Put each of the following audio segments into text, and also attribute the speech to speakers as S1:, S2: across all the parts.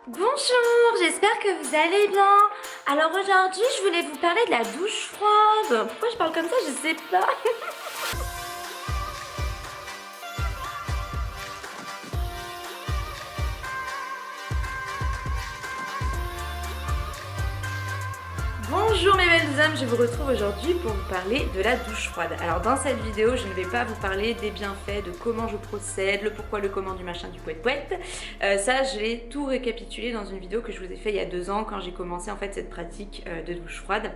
S1: Bonjour, j'espère que vous allez bien. Alors aujourd'hui, je voulais vous parler de la douche froide. Pourquoi je parle comme ça, je sais pas. Bonjour mes belles âmes, je vous retrouve aujourd'hui pour vous parler de la douche froide. Alors dans cette vidéo, je ne vais pas vous parler des bienfaits, de comment je procède, le pourquoi, le comment du machin du pouet-pouet. Ça, je l'ai tout récapitulé dans une vidéo que je vous ai fait il y a 2 ans quand j'ai commencé en fait cette pratique de douche froide.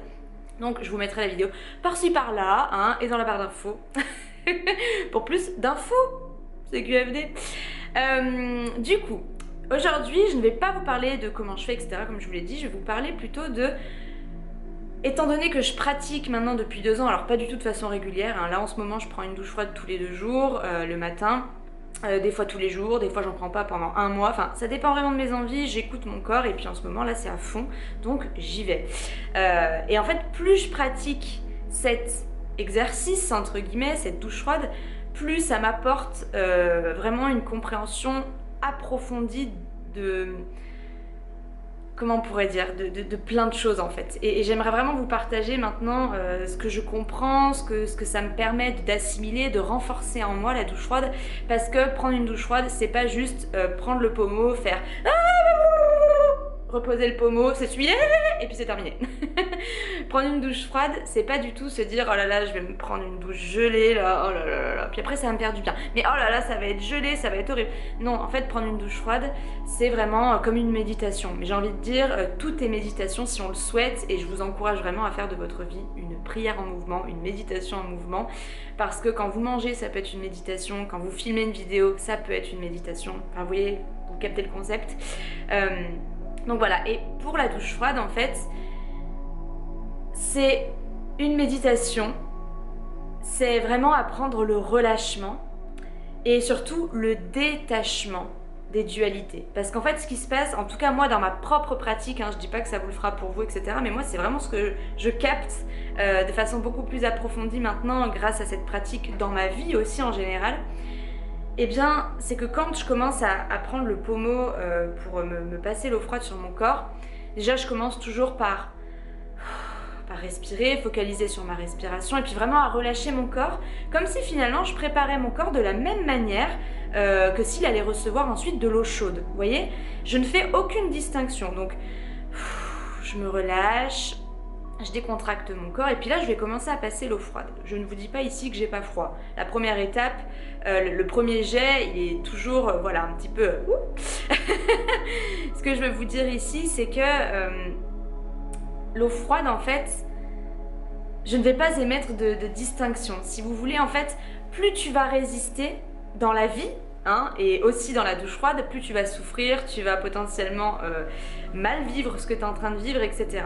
S1: Donc je vous mettrai la vidéo par-ci par-là hein, et dans la barre d'infos pour plus d'infos. C'est QFD. Du coup, aujourd'hui, je ne vais pas vous parler de comment je fais, etc. Comme je vous l'ai dit, je vais vous parler plutôt de... Étant donné que je pratique maintenant depuis 2 ans, alors pas du tout de façon régulière, hein, là en ce moment je prends une douche froide tous les 2 jours, le matin, des fois tous les jours, des fois j'en prends pas pendant 1 mois, enfin ça dépend vraiment de mes envies, j'écoute mon corps et puis en ce moment là c'est à fond, donc j'y vais. Et en fait plus je pratique cet exercice entre guillemets, cette douche froide, plus ça m'apporte vraiment une compréhension approfondie de... comment on pourrait dire, de plein de choses en fait. Et j'aimerais vraiment vous partager maintenant ce que je comprends, ce que ça me permet d'assimiler, de renforcer en moi la douche froide. Parce que prendre une douche froide, c'est pas juste prendre le pommeau, faire reposer le pommeau, s'essuyer et puis c'est terminé. Prendre une douche froide, c'est pas du tout se dire oh là là je vais me prendre une douche gelée là, oh là là là là, puis après ça va me faire du bien. Mais oh là là ça va être gelé, ça va être horrible. Non, en fait prendre une douche froide, c'est vraiment comme une méditation. Mais j'ai envie de dire, tout est méditation si on le souhaite et je vous encourage vraiment à faire de votre vie une prière en mouvement, une méditation en mouvement. Parce que quand vous mangez, ça peut être une méditation, quand vous filmez une vidéo, ça peut être une méditation. Enfin vous voyez, vous captez le concept. Donc voilà, et pour la douche froide en fait, c'est une méditation, c'est vraiment apprendre le relâchement et surtout le détachement des dualités. Parce qu'en fait ce qui se passe, en tout cas moi dans ma propre pratique, hein, je dis pas que ça vous le fera pour vous etc, mais moi c'est vraiment ce que je capte de façon beaucoup plus approfondie maintenant grâce à cette pratique dans ma vie aussi en général. Eh bien, c'est que quand je commence à prendre le pommeau pour me passer l'eau froide sur mon corps, déjà je commence toujours par respirer, focaliser sur ma respiration et puis vraiment à relâcher mon corps, comme si finalement je préparais mon corps de la même manière que s'il allait recevoir ensuite de l'eau chaude. Vous voyez, je ne fais aucune distinction, donc je me relâche, je décontracte mon corps et puis là je vais commencer à passer l'eau froide. Je ne vous dis pas ici que j'ai pas froid. La première étape, le premier jet, il est toujours voilà un petit peu... Ce que je veux vous dire ici, c'est que l'eau froide en fait, je ne vais pas émettre de distinction. Si vous voulez en fait, plus tu vas résister dans la vie, hein, et aussi dans la douche froide, plus tu vas souffrir, tu vas potentiellement mal vivre ce que tu es en train de vivre, etc.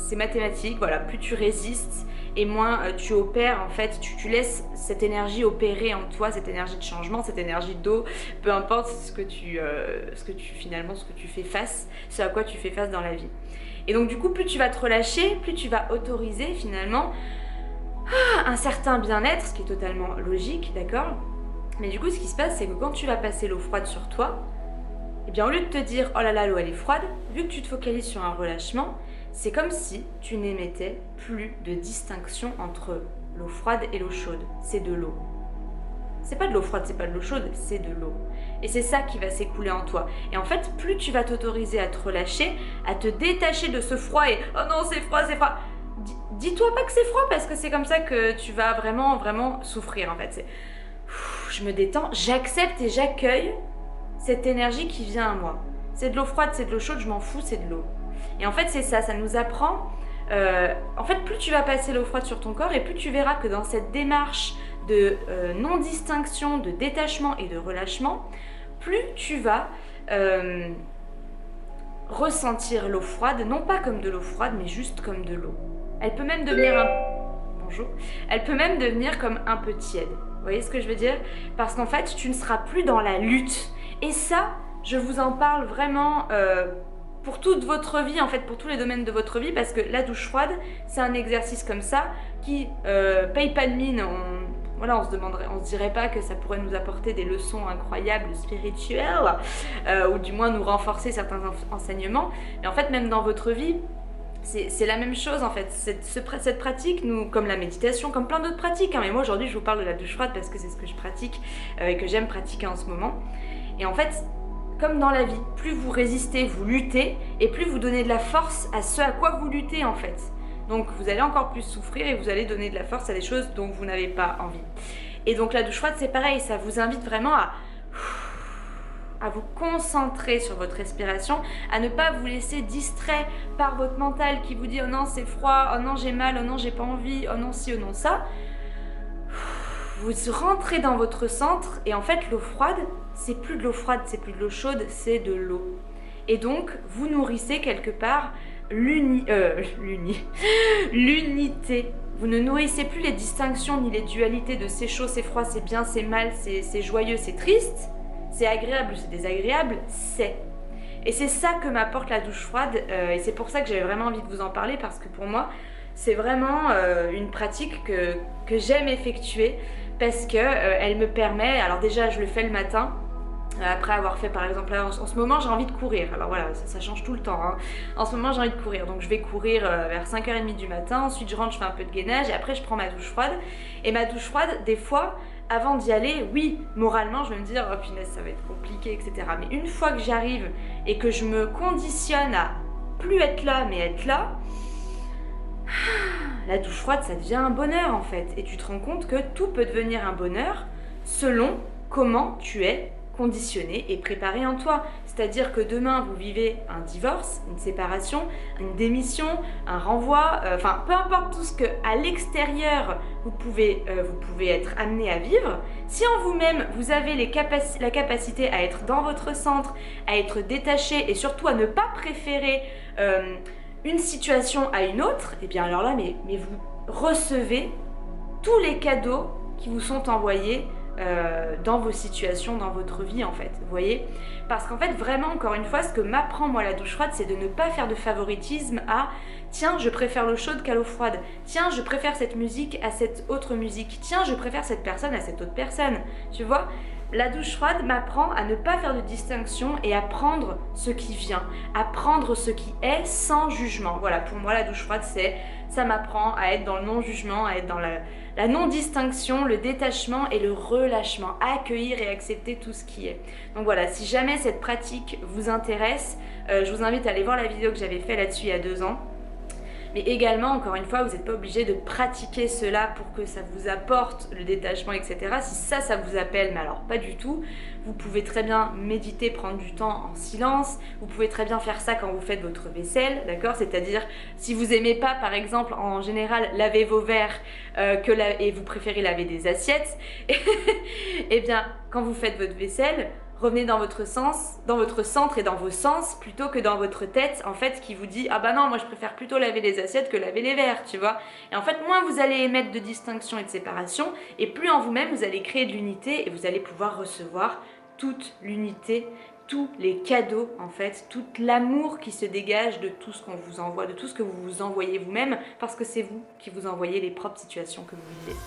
S1: C'est mathématique, voilà, plus tu résistes et moins tu opères, en fait, tu laisses cette énergie opérer en toi, cette énergie de changement, cette énergie d'eau, peu importe ce que tu fais face, ce à quoi tu fais face dans la vie. Et donc du coup, plus tu vas te relâcher, plus tu vas autoriser finalement un certain bien-être, ce qui est totalement logique, d'accord ? Mais du coup, ce qui se passe, c'est que quand tu vas passer l'eau froide sur toi, eh bien, au lieu de te dire « Oh là là, l'eau elle est froide », vu que tu te focalises sur un relâchement, c'est comme si tu n'émettais plus de distinction entre l'eau froide et l'eau chaude. C'est de l'eau. C'est pas de l'eau froide, c'est pas de l'eau chaude, c'est de l'eau. Et c'est ça qui va s'écouler en toi. Et en fait, plus tu vas t'autoriser à te relâcher, à te détacher de ce froid et « Oh non, c'est froid, c'est froid », dis-toi pas que c'est froid parce que c'est comme ça que tu vas vraiment, vraiment souffrir en fait. Je me détends, j'accepte et j'accueille cette énergie qui vient à moi. C'est de l'eau froide, c'est de l'eau chaude, je m'en fous, c'est de l'eau. Et en fait, c'est ça, ça nous apprend... en fait, plus tu vas passer l'eau froide sur ton corps et plus tu verras que dans cette démarche de non-distinction, de détachement et de relâchement, plus tu vas ressentir l'eau froide, non pas comme de l'eau froide, mais juste comme de l'eau. Elle peut même devenir Bonjour. Elle peut même devenir comme un peu tiède. Vous voyez ce que je veux dire? Parce qu'en fait, tu ne seras plus dans la lutte. Et ça, je vous en parle vraiment pour toute votre vie, en fait, pour tous les domaines de votre vie, parce que la douche froide, c'est un exercice comme ça qui paye pas de mine. voilà, on se dirait pas que ça pourrait nous apporter des leçons incroyables spirituelles, ou du moins nous renforcer certains enseignements. Mais en fait, même dans votre vie, c'est la même chose en fait. Cette pratique, comme la méditation, comme plein d'autres pratiques, hein, mais moi aujourd'hui je vous parle de la douche froide parce que c'est ce que je pratique et que j'aime pratiquer en ce moment. Et en fait, comme dans la vie, plus vous résistez, vous luttez, et plus vous donnez de la force à ce à quoi vous luttez en fait. Donc vous allez encore plus souffrir et vous allez donner de la force à des choses dont vous n'avez pas envie. Et donc la douche froide c'est pareil, ça vous invite vraiment à vous concentrer sur votre respiration, à ne pas vous laisser distrait par votre mental qui vous dit « Oh non, c'est froid, oh non, j'ai mal, oh non, j'ai pas envie, oh non, ci, oh non, ça ». Vous rentrez dans votre centre et en fait, l'eau froide, c'est plus de l'eau froide, c'est plus de l'eau chaude, c'est de l'eau. Et donc, vous nourrissez quelque part l'unité. Vous ne nourrissez plus les distinctions ni les dualités de c'est chaud, c'est froid, c'est bien, c'est mal, c'est joyeux, c'est triste. C'est agréable, c'est désagréable, c'est. Et c'est ça que m'apporte la douche froide et c'est pour ça que j'avais vraiment envie de vous en parler parce que pour moi, c'est vraiment une pratique que j'aime effectuer parce que elle me permet, alors déjà je le fais le matin, après avoir fait par exemple, là, en ce moment j'ai envie de courir, alors voilà, ça change tout le temps, hein. En ce moment j'ai envie de courir, donc je vais courir vers 5h30 du matin, ensuite je rentre, je fais un peu de gainage et après je prends ma douche froide. Et ma douche froide, des fois, avant d'y aller, oui, moralement je vais me dire oh punaise ça va être compliqué, etc. Mais une fois que j'arrive et que je me conditionne à plus être là mais être là, la douche froide ça devient un bonheur en fait. Et tu te rends compte que tout peut devenir un bonheur selon comment tu es conditionné et préparé en toi. C'est-à-dire que demain vous vivez un divorce, une séparation, une démission, un renvoi, enfin peu importe tout ce que à l'extérieur vous pouvez être amené à vivre. Si en vous-même vous avez la capacité à être dans votre centre, à être détaché et surtout à ne pas préférer une situation à une autre, et bien alors là mais vous recevez tous les cadeaux qui vous sont envoyés dans vos situations, dans votre vie en fait, vous voyez. Parce qu'en fait vraiment encore une fois ce que m'apprend moi la douche froide c'est de ne pas faire de favoritisme à tiens je préfère l'eau chaude qu'à l'eau froide, tiens je préfère cette musique à cette autre musique, tiens je préfère cette personne à cette autre personne, tu vois. La douche froide m'apprend à ne pas faire de distinction et à prendre ce qui vient, à prendre ce qui est sans jugement. Voilà, pour moi la douche froide ça m'apprend à être dans le non-jugement, à être dans la non-distinction, le détachement et le relâchement, à accueillir et accepter tout ce qui est. Donc voilà, si jamais cette pratique vous intéresse, je vous invite à aller voir la vidéo que j'avais faite là-dessus il y a 2 ans. Mais également, encore une fois, vous n'êtes pas obligé de pratiquer cela pour que ça vous apporte le détachement, etc. Si ça vous appelle, mais alors pas du tout. Vous pouvez très bien méditer, prendre du temps en silence. Vous pouvez très bien faire ça quand vous faites votre vaisselle, d'accord? C'est-à-dire, si vous n'aimez pas, par exemple, en général, laver vos verres et vous préférez laver des assiettes, eh bien, quand vous faites votre vaisselle, revenez dans votre centre et dans vos sens plutôt que dans votre tête en fait qui vous dit ah bah non moi je préfère plutôt laver les assiettes que laver les verres, tu vois. Et en fait moins vous allez émettre de distinction et de séparation et plus en vous-même vous allez créer de l'unité et vous allez pouvoir recevoir toute l'unité, tous les cadeaux en fait, tout l'amour qui se dégage de tout ce qu'on vous envoie, de tout ce que vous vous envoyez vous-même parce que c'est vous qui vous envoyez les propres situations que vous vivez.